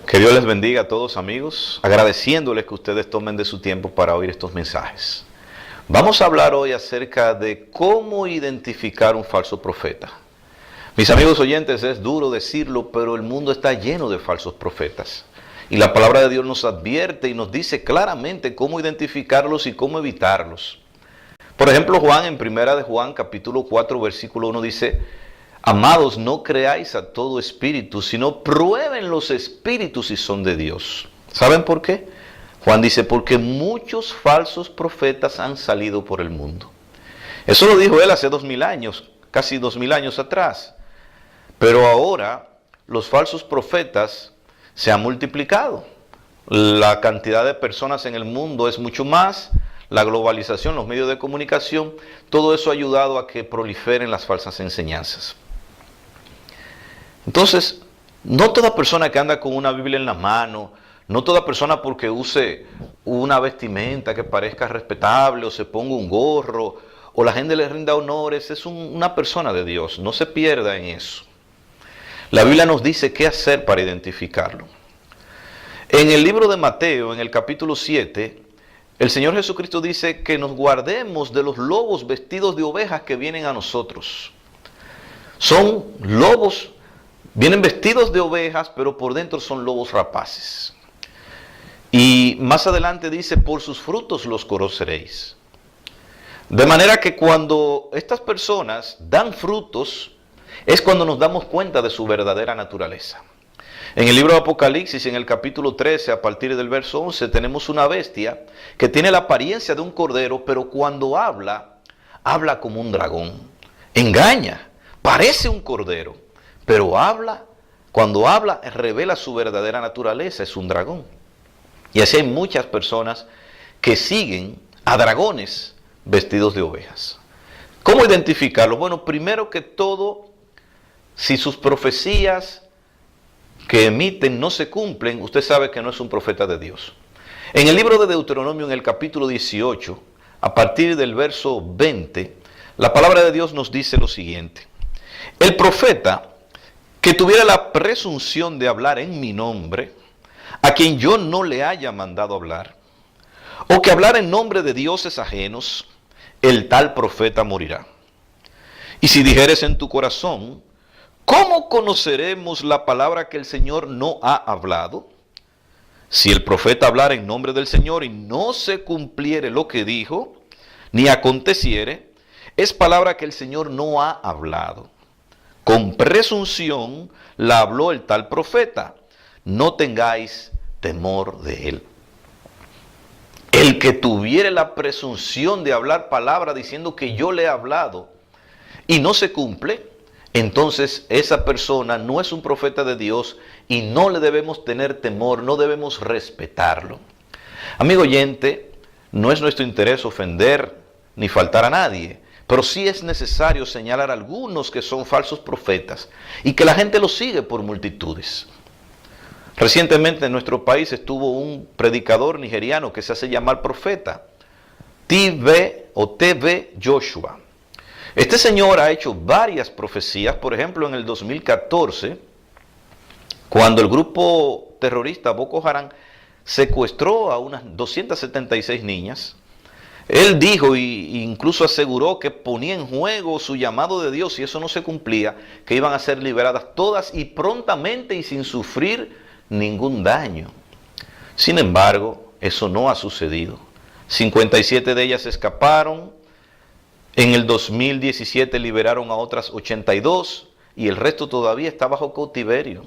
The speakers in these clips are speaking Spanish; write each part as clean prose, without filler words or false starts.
Que Dios les bendiga a todos, amigos, agradeciéndoles que ustedes tomen de su tiempo para oír estos mensajes. Vamos a hablar hoy acerca de cómo identificar un falso profeta. Mis amigos oyentes, es duro decirlo, pero el mundo está lleno de falsos profetas. Y la palabra de Dios nos advierte y nos dice claramente cómo identificarlos y cómo evitarlos. Por ejemplo, Juan, en primera de Juan, capítulo 4, versículo 1 dice: amados, no creáis a todo espíritu, sino prueben los espíritus si son de Dios. ¿Saben por qué? Juan dice, porque muchos falsos profetas han salido por el mundo. Eso lo dijo él hace 2000 años, casi 2000 años atrás. Pero ahora los falsos profetas se han multiplicado. La cantidad de personas en el mundo es mucho más. La globalización, los medios de comunicación, todo eso ha ayudado a que proliferen las falsas enseñanzas. Entonces, no toda persona que anda con una Biblia en la mano, no toda persona porque use una vestimenta que parezca respetable o se ponga un gorro o la gente le rinda honores, es una persona de Dios. No se pierda en eso. La Biblia nos dice qué hacer para identificarlo. En el libro de Mateo, en el capítulo 7, el Señor Jesucristo dice que nos guardemos de los lobos vestidos de ovejas que vienen a nosotros. Son lobos, vienen vestidos de ovejas, pero por dentro son lobos rapaces. Y más adelante dice, por sus frutos los conoceréis. De manera que cuando estas personas dan frutos, es cuando nos damos cuenta de su verdadera naturaleza. En el libro de Apocalipsis, en el capítulo 13, a partir del verso 11, tenemos una bestia que tiene la apariencia de un cordero, pero cuando habla, habla como un dragón. Engaña, parece un cordero, pero cuando habla, revela su verdadera naturaleza, es un dragón. Y así hay muchas personas que siguen a dragones vestidos de ovejas. ¿Cómo identificarlos? Bueno, primero que todo, si sus profecías que emiten no se cumplen, usted sabe que no es un profeta de Dios. En el libro de Deuteronomio, en el capítulo 18, a partir del verso 20, la palabra de Dios nos dice lo siguiente: el profeta que tuviera la presunción de hablar en mi nombre, a quien yo no le haya mandado hablar, o que hablara en nombre de dioses ajenos, el tal profeta morirá. Y si dijeres en tu corazón, ¿cómo conoceremos la palabra que el Señor no ha hablado? Si el profeta hablara en nombre del Señor y no se cumpliere lo que dijo, ni aconteciere, es palabra que el Señor no ha hablado. Con presunción la habló el tal profeta. No tengáis temor de él. El que tuviere la presunción de hablar palabra diciendo que yo le he hablado y no se cumple, entonces esa persona no es un profeta de Dios y no le debemos tener temor, no debemos respetarlo. Amigo oyente, no es nuestro interés ofender ni faltar a nadie, pero sí es necesario señalar a algunos que son falsos profetas y que la gente los sigue por multitudes. Recientemente en nuestro país estuvo un predicador nigeriano que se hace llamar profeta, T.B. Joshua. Este señor ha hecho varias profecías. Por ejemplo, en el 2014, cuando el grupo terrorista Boko Haram secuestró a unas 276 niñas, él dijo e incluso aseguró que ponía en juego su llamado de Dios, y eso no se cumplía, que iban a ser liberadas todas y prontamente y sin sufrir ningún daño. Sin embargo, eso no ha sucedido. 57 de ellas escaparon. En el 2017 liberaron a otras 82 y el resto todavía está bajo cautiverio.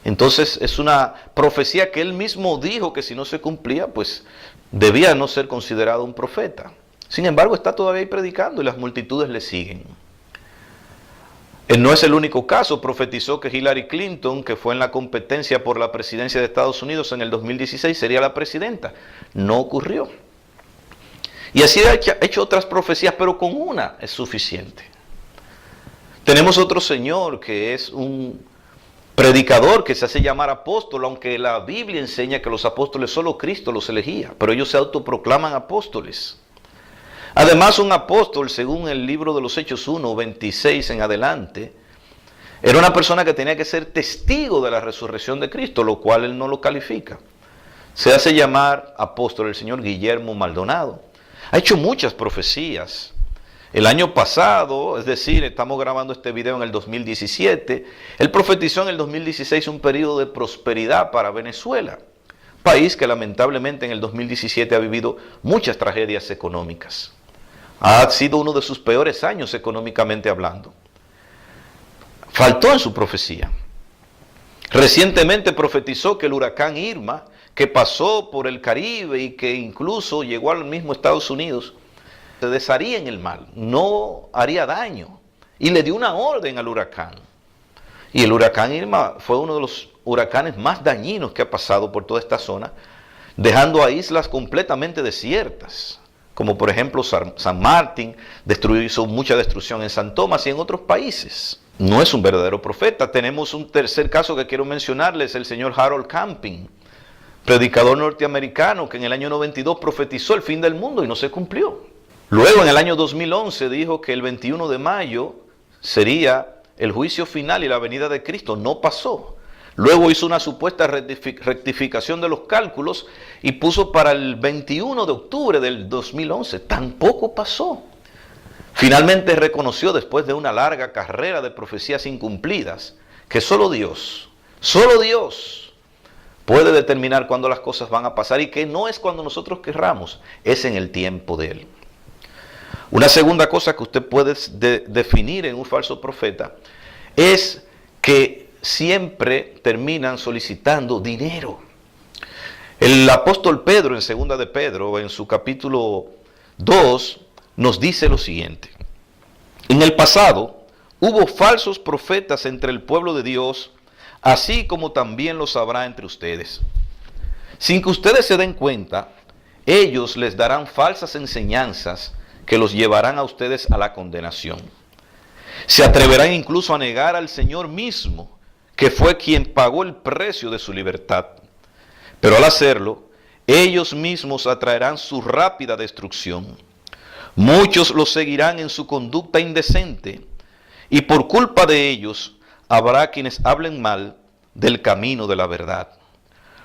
Entonces es una profecía que él mismo dijo que si no se cumplía, pues debía no ser considerado un profeta. Sin embargo, está todavía ahí predicando y las multitudes le siguen. Él no es el único caso. Profetizó que Hillary Clinton, que fue en la competencia por la presidencia de Estados Unidos en el 2016, sería la presidenta. No ocurrió. Y así ha hecho otras profecías, pero con una es suficiente. Tenemos otro señor que es un predicador que se hace llamar apóstol, aunque la Biblia enseña que los apóstoles solo Cristo los elegía, pero ellos se autoproclaman apóstoles. Además, un apóstol, según el libro de los Hechos 1, 26 en adelante, Era una persona que tenía que ser testigo de la resurrección de Cristo, lo cual él no lo califica. Se hace llamar apóstol el señor Guillermo Maldonado. Ha hecho muchas profecías. El año pasado, es decir, estamos grabando este video en el 2017, él profetizó en el 2016 un periodo de prosperidad para Venezuela, país que lamentablemente en el 2017 ha vivido muchas tragedias económicas. Ha sido uno de sus peores años económicamente hablando. Faltó en su profecía. Recientemente profetizó que el huracán Irma, que pasó por el Caribe y que incluso llegó al mismo Estados Unidos, se desharía en el mar, no haría daño. Y le dio una orden al huracán. Y el huracán Irma fue uno de los huracanes más dañinos que ha pasado por toda esta zona, dejando a islas completamente desiertas, como por ejemplo San Martín, hizo mucha destrucción en San Tomás y en otros países. No es un verdadero profeta. Tenemos un tercer caso que quiero mencionarles, el señor Harold Camping, predicador norteamericano que en el año 92 profetizó el fin del mundo y no se cumplió. Luego en el año 2011 dijo que el 21 de mayo sería el juicio final y la venida de Cristo. No pasó. Luego hizo una supuesta rectificación de los cálculos y puso para el 21 de octubre del 2011. Tampoco pasó. Finalmente reconoció, después de una larga carrera de profecías incumplidas, que solo Dios puede determinar cuándo las cosas van a pasar y que no es cuando nosotros querramos, es en el tiempo de Él. Una segunda cosa que usted puede definir en un falso profeta es que siempre terminan solicitando dinero. El apóstol Pedro, en 2 de Pedro, en su capítulo 2, nos dice lo siguiente: en el pasado hubo falsos profetas entre el pueblo de Dios, así como también los habrá entre ustedes. Sin que ustedes se den cuenta, ellos les darán falsas enseñanzas que los llevarán a ustedes a la condenación. Se atreverán incluso a negar al Señor mismo, que fue quien pagó el precio de su libertad. Pero al hacerlo, ellos mismos atraerán su rápida destrucción. Muchos los seguirán en su conducta indecente, y por culpa de ellos habrá quienes hablen mal del camino de la verdad.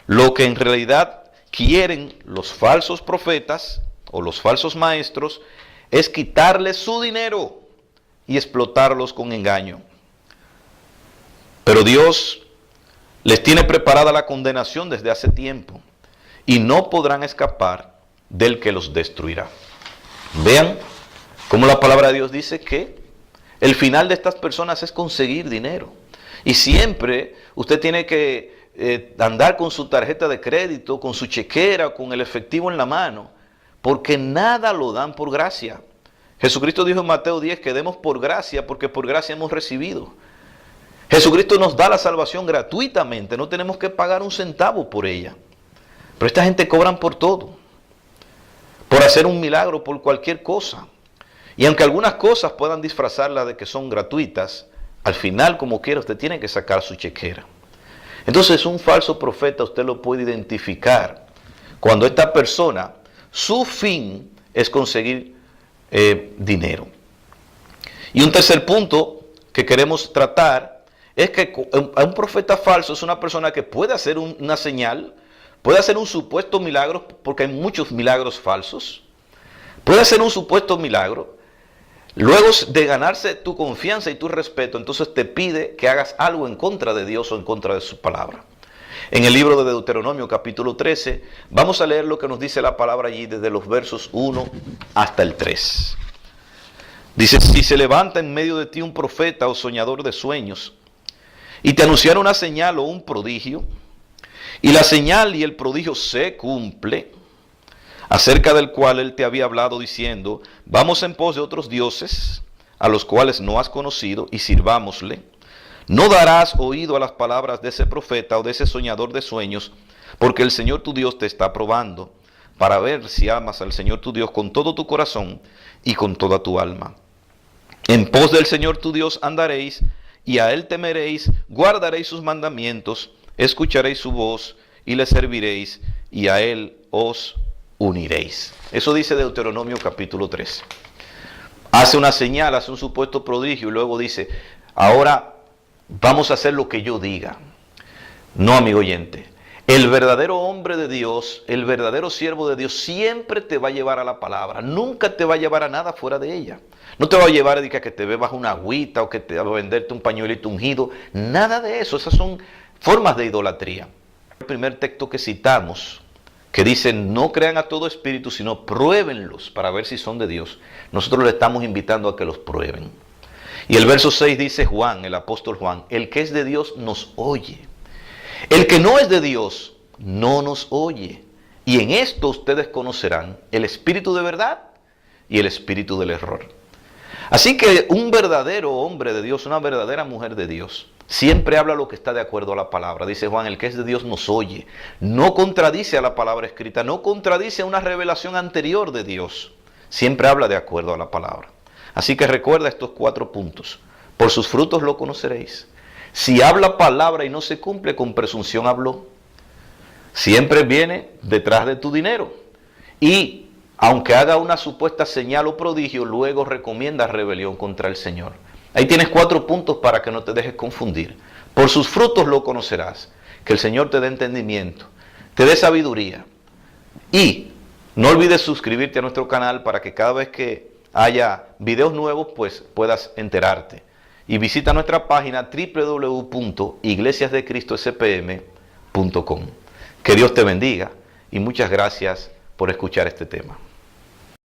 Lo que en realidad quieren los falsos profetas o los falsos maestros es quitarles su dinero y explotarlos con engaño. Pero Dios les tiene preparada la condenación desde hace tiempo y no podrán escapar del que los destruirá. Vean cómo la palabra de Dios dice que el final de estas personas es conseguir dinero. Y siempre usted tiene que andar con su tarjeta de crédito, con su chequera, con el efectivo en la mano, porque nada lo dan por gracia. Jesucristo dijo en Mateo 10 que demos por gracia, porque por gracia hemos recibido. Jesucristo nos da la salvación gratuitamente, no tenemos que pagar un centavo por ella. Pero esta gente cobran por todo, por hacer un milagro, por cualquier cosa. Y aunque algunas cosas puedan disfrazarla de que son gratuitas, al final, como quiera, usted tiene que sacar su chequera. Entonces, un falso profeta usted lo puede identificar cuando esta persona, su fin es conseguir dinero. Y un tercer punto que queremos tratar es que un profeta falso es una persona que puede hacer una señal, puede hacer un supuesto milagro, porque hay muchos milagros falsos, puede hacer un supuesto milagro, luego de ganarse tu confianza y tu respeto, entonces te pide que hagas algo en contra de Dios o en contra de su palabra. En el libro de Deuteronomio capítulo 13, vamos a leer lo que nos dice la palabra allí desde los versos 1 hasta el 3. Dice: si se levanta en medio de ti un profeta o soñador de sueños, y te anunciara una señal o un prodigio, y la señal y el prodigio se cumple, acerca del cual él te había hablado diciendo: vamos en pos de otros dioses, a los cuales no has conocido, y sirvámosle, no darás oído a las palabras de ese profeta o de ese soñador de sueños, porque el Señor tu Dios te está probando, para ver si amas al Señor tu Dios con todo tu corazón y con toda tu alma. En pos del Señor tu Dios andaréis, y a Él temeréis, guardaréis sus mandamientos, escucharéis su voz, y le serviréis, y a Él os uniréis. Eso dice Deuteronomio capítulo 3. Hace una señal, hace un supuesto prodigio, y luego dice: ahora vamos a hacer lo que yo diga. No, amigo oyente. El verdadero hombre de Dios, el verdadero siervo de Dios, siempre te va a llevar a la palabra. Nunca te va a llevar a nada fuera de ella. No te va a llevar a que te bebas una agüita o que te va a venderte un pañuelito ungido. Nada de eso. Esas son formas de idolatría. El primer texto que citamos, que dice, no crean a todo espíritu, sino pruébenlos para ver si son de Dios. Nosotros le estamos invitando a que los prueben. Y el verso 6 dice Juan, el apóstol Juan, el que es de Dios nos oye. El que no es de Dios no nos oye. Y en esto ustedes conocerán el espíritu de verdad y el espíritu del error. Así que un verdadero hombre de Dios, una verdadera mujer de Dios, siempre habla lo que está de acuerdo a la palabra. Dice Juan, el que es de Dios nos oye. No contradice a la palabra escrita, no contradice a una revelación anterior de Dios. Siempre habla de acuerdo a la palabra. Así que recuerda estos 4 puntos. Por sus frutos lo conoceréis. Si habla palabra y no se cumple, con presunción habló. Siempre viene detrás de tu dinero. Y aunque haga una supuesta señal o prodigio, luego recomienda rebelión contra el Señor. Ahí tienes 4 puntos para que no te dejes confundir. Por sus frutos lo conocerás. Que el Señor te dé entendimiento, te dé sabiduría. Y no olvides suscribirte a nuestro canal para que cada vez que haya videos nuevos, pues puedas enterarte. Y visita nuestra página www.iglesiasdecristospm.com. Que Dios te bendiga y muchas gracias por escuchar este tema.